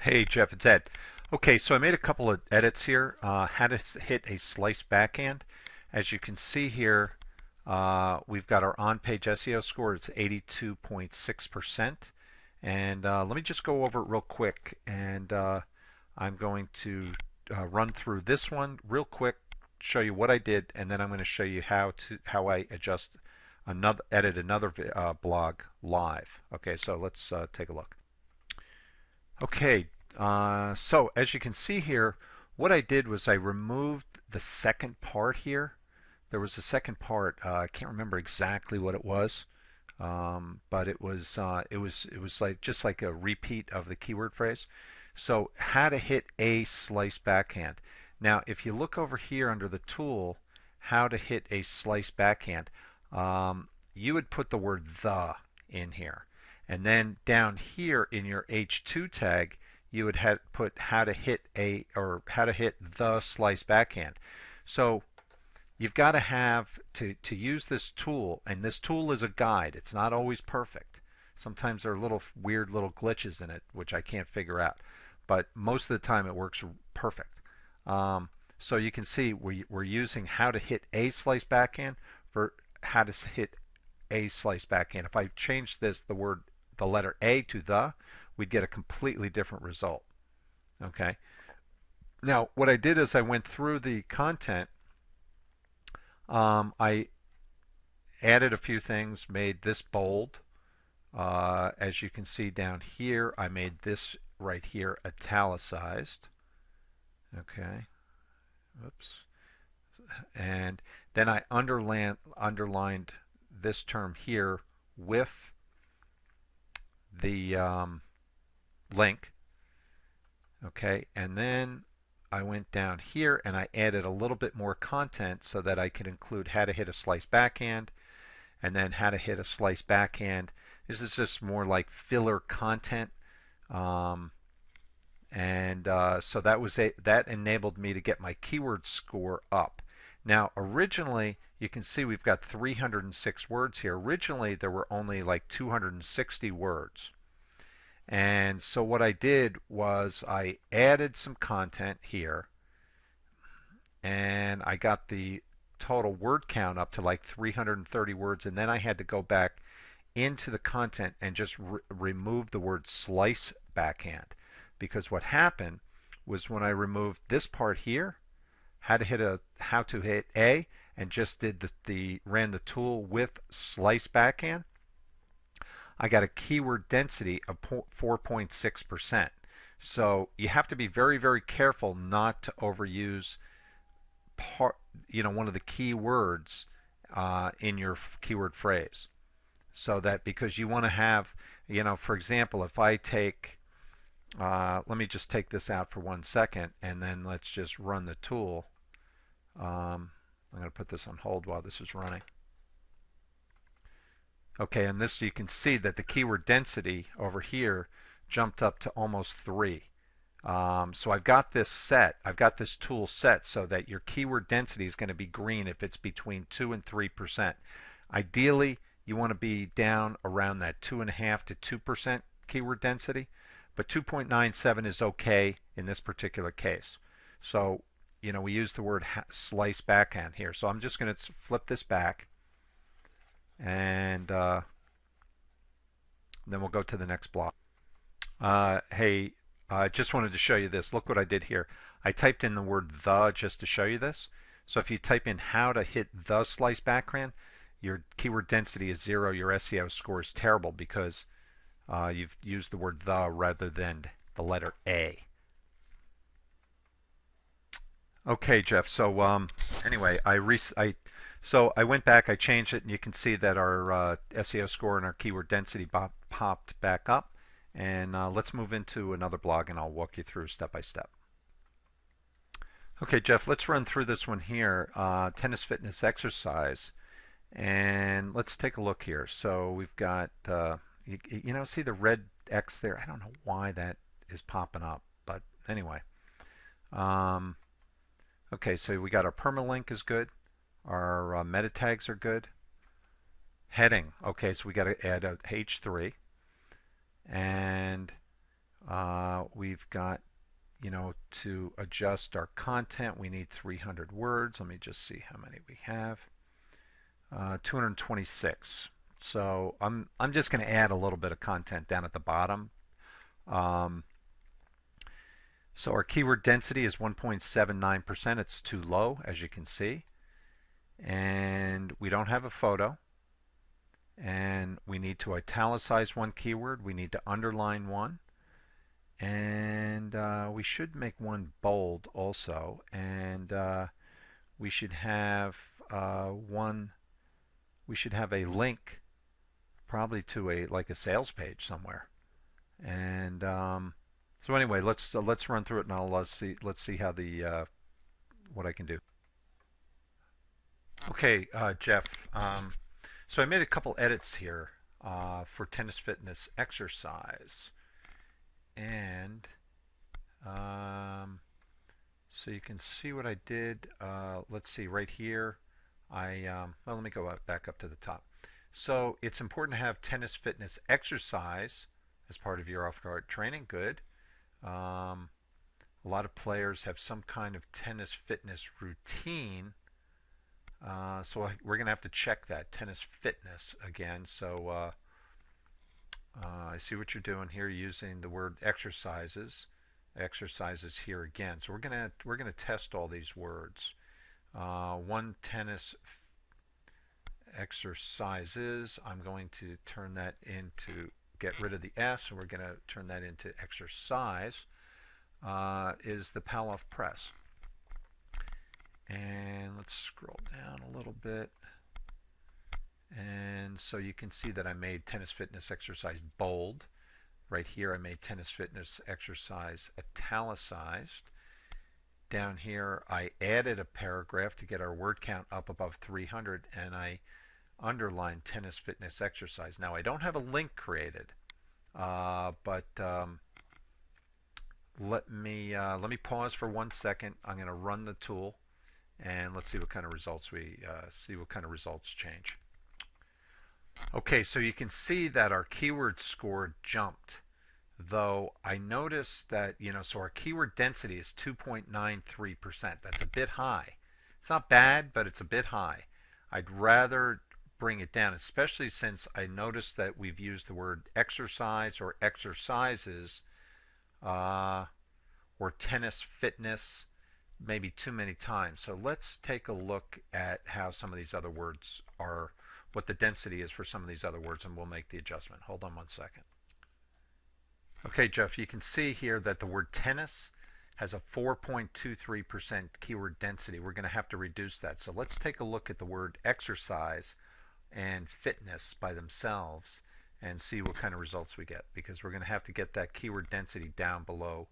Hey Jeff, it's Ed. Okay, so I made a couple of edits here. How to hit a slice backhand. As you can see here, we've got our on-page SEO score. It's 82.6%. And let me just go over it real quick. And I'm going to run through this one real quick, show you what I did, and then I'm going to show you how I edit another blog live. Okay, so let's take a look. Okay, so as you can see here, what I did was I removed the second part here. There was a second part. I can't remember exactly what it was, but it was like just like a repeat of the keyword phrase. So how to hit a slice backhand. Now, if you look over here under the tool, how to hit a slice backhand, you would put the word the in here. And then down here in your H2 tag, you would put how to hit the slice backhand. So you've got to have to use this tool, and this tool is a guide. It's not always perfect. Sometimes there are little weird little glitches in it which I can't figure out, but most of the time it works perfect. So you can see we're using how to hit a slice backhand for how to hit a slice backhand. If I change the letter A to the, we'd get a completely different result. Okay. Now, what I did is I went through the content. I added a few things, made this bold. As you can see down here, I made this right here italicized. Okay. Oops. And then I underlined this term here with the link. Okay, and then I went down here and I added a little bit more content so that I could include how to hit a slice backhand and then how to hit a slice backhand. This is just more like filler content. So that enabled me to get my keyword score up. Now, originally, you can see we've got 306 words here. Originally, there were only like 260 words. And so what I did was I added some content here, and I got the total word count up to like 330 words, and then I had to go back into the content and just remove the word slice backhand, because what happened was when I removed this part here, how to hit A, and just did ran the tool with slice backhand, I got a keyword density of 4.6%. So you have to be very, very careful not to overuse one of the key words in your keyword phrase. So that because you want to have, for example, if I take, let me just take this out for 1 second, and then let's just run the tool. I'm going to put this on hold while this is running. Okay, and this you can see that the keyword density over here jumped up to almost 3. So I've got this tool set so that your keyword density is going to be green if it's between 2 and 3%. Ideally, you want to be down around that 2.5 to 2% keyword density, but 2.97 is okay in this particular case. So, we use the word slice backhand here. So I'm just going to flip this back, and then we'll go to the next block. Hey, I just wanted to show you this. Look what I did here. I typed in the word the just to show you this. So if you type in how to hit the slice backhand, your keyword density is 0. Your SEO score is terrible because you've used the word the rather than the letter A. Okay, Jeff. So anyway, so I went back, I changed it, and you can see that our SEO score and our keyword density popped back up. And let's move into another blog, and I'll walk you through step by step. Okay, Jeff, let's run through this one here, tennis fitness exercise. And let's take a look here. So we've got, see the red X there? I don't know why that is popping up, but anyway. Okay, so we got our permalink is good. Our meta tags are good. Heading. Okay, so we got to add a H3. And we've got, to adjust our content, we need 300 words. Let me just see how many we have. 226. So I'm just going to add a little bit of content down at the bottom. Um, so our keyword density is 1.79%. It's too low, as you can see. And we don't have a photo. And we need to italicize one keyword. We need to underline one. And we should make one bold also. And we should have we should have a link probably to like a sales page somewhere. And so anyway, let's run through it, and let's see how what I can do. Okay, Jeff. So I made a couple edits here for tennis fitness exercise, and so you can see what I did. Let's see right here. Well, let me go back up to the top. So it's important to have tennis fitness exercise as part of your off-guard training. Good. A lot of players have some kind of tennis fitness routine. So we're going to have to check that tennis fitness again. So I see what you're doing here, using the word exercises here again. So we're gonna test all these words. One tennis exercises. I'm going to turn that into, get rid of the S, and we're going to turn that into exercise. Is the Palloff press. And let's scroll down a little bit. And so you can see that I made tennis fitness exercise bold. Right here I made tennis fitness exercise italicized. Down here I added a paragraph to get our word count up above 300, and I underlined tennis fitness exercise. Now I don't have a link created, but let me pause for 1 second. I'm going to run the tool, and let's see what kind of results change. Okay, so you can see that our keyword score jumped, though I noticed that, so our keyword density is 2.93%. That's a bit high. It's not bad, but it's a bit high. I'd rather bring it down, especially since I noticed that we've used the word exercise or exercises or tennis fitness maybe too many times. So let's take a look at how some of these other words are, what the density is for some of these other words, and we'll make the adjustment. Hold on 1 second. Okay, Jeff, you can see here that the word tennis has a 4.23% keyword density. We're going to have to reduce that. So let's take a look at the word exercise and fitness by themselves and see what kind of results we get, because we're going to have to get that keyword density down below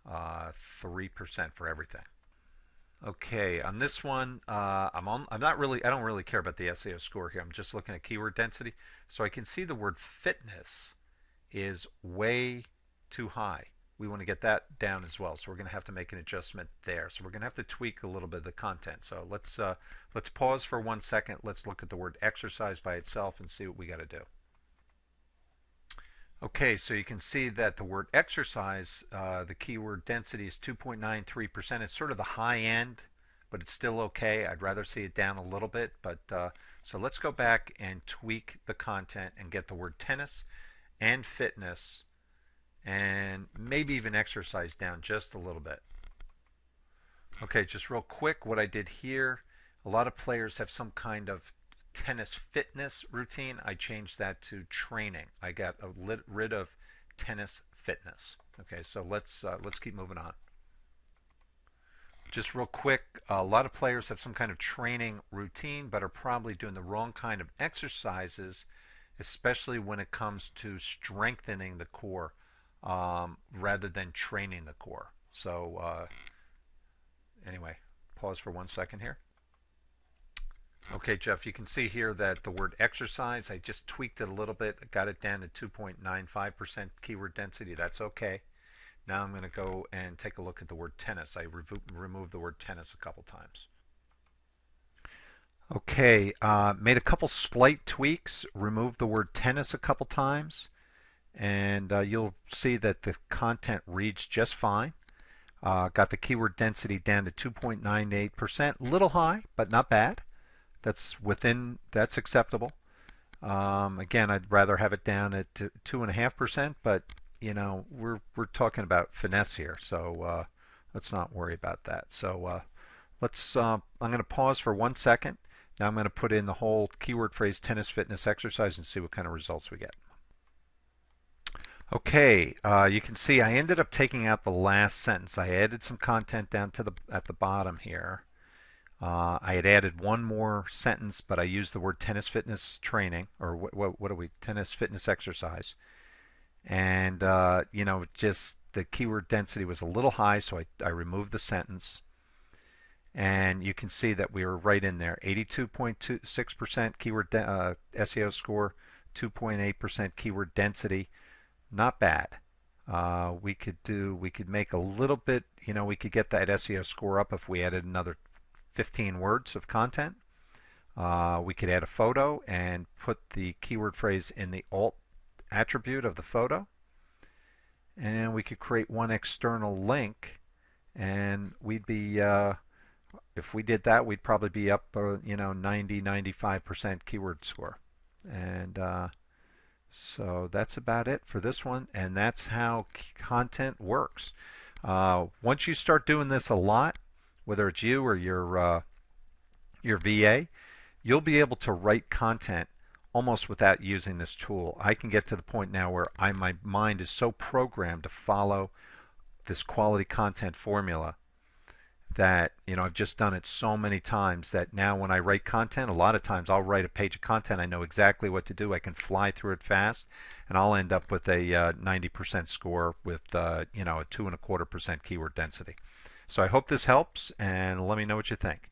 3% for everything. Okay, on this one, I don't really care about the SEO score here. I'm just looking at keyword density. So I can see the word fitness is way too high. We want to get that down as well. So we're going to have to make an adjustment there. So we're going to have to tweak a little bit of the content. So let's pause for 1 second. Let's look at the word exercise by itself and see what we got to do. Okay, so you can see that the word exercise, the keyword density is 2.93%. It's sort of the high end, but it's still okay. I'd rather see it down a little bit. But so let's go back and tweak the content and get the word tennis and fitness and maybe even exercise down just a little bit. Okay, just real quick, what I did here, a lot of players have some kind of tennis fitness routine. I changed that to training. I got rid of tennis fitness. Okay, so let's keep moving on. Just real quick, a lot of players have some kind of training routine, but are probably doing the wrong kind of exercises, especially when it comes to strengthening the core rather than training the core. So anyway, pause for 1 second here. Okay, Jeff, you can see here that the word exercise, I just tweaked it a little bit, got it down to 2.95% keyword density. That's okay. Now I'm going to go and take a look at the word tennis. I removed the word tennis a couple times. Okay, made a couple slight tweaks, removed the word tennis a couple times, and you'll see that the content reads just fine. Got the keyword density down to 2.98%, little high, but not bad. That's acceptable. Again, I'd rather have it down at 2.5%, but we're talking about finesse here, so let's not worry about that. So I'm going to pause for 1 second. Now I'm going to put in the whole keyword phrase tennis fitness exercise and see what kind of results we get. Okay, you can see I ended up taking out the last sentence. I added some content down to at the bottom here. I had added one more sentence, but I used the word tennis fitness training, or what are we? Tennis fitness exercise. And just the keyword density was a little high, so I removed the sentence. And you can see that we were right in there. 82.26% keyword SEO score, 2.8% keyword density. Not bad. We could make a little bit, we could get that SEO score up if we added another 15 words of content. We could add a photo and put the keyword phrase in the alt attribute of the photo. And we could create one external link, and we'd be, if we did that, we'd probably be up, 90-95% keyword score. And so that's about it for this one, and that's how content works. Once you start doing this a lot, whether it's you or your VA, you'll be able to write content almost without using this tool. I can get to the point now where my mind is so programmed to follow this quality content formula that I've just done it so many times that now when I write content, a lot of times I'll write a page of content, I know exactly what to do, I can fly through it fast, and I'll end up with a 90% score with a 2.25% keyword density. So I hope this helps, and let me know what you think.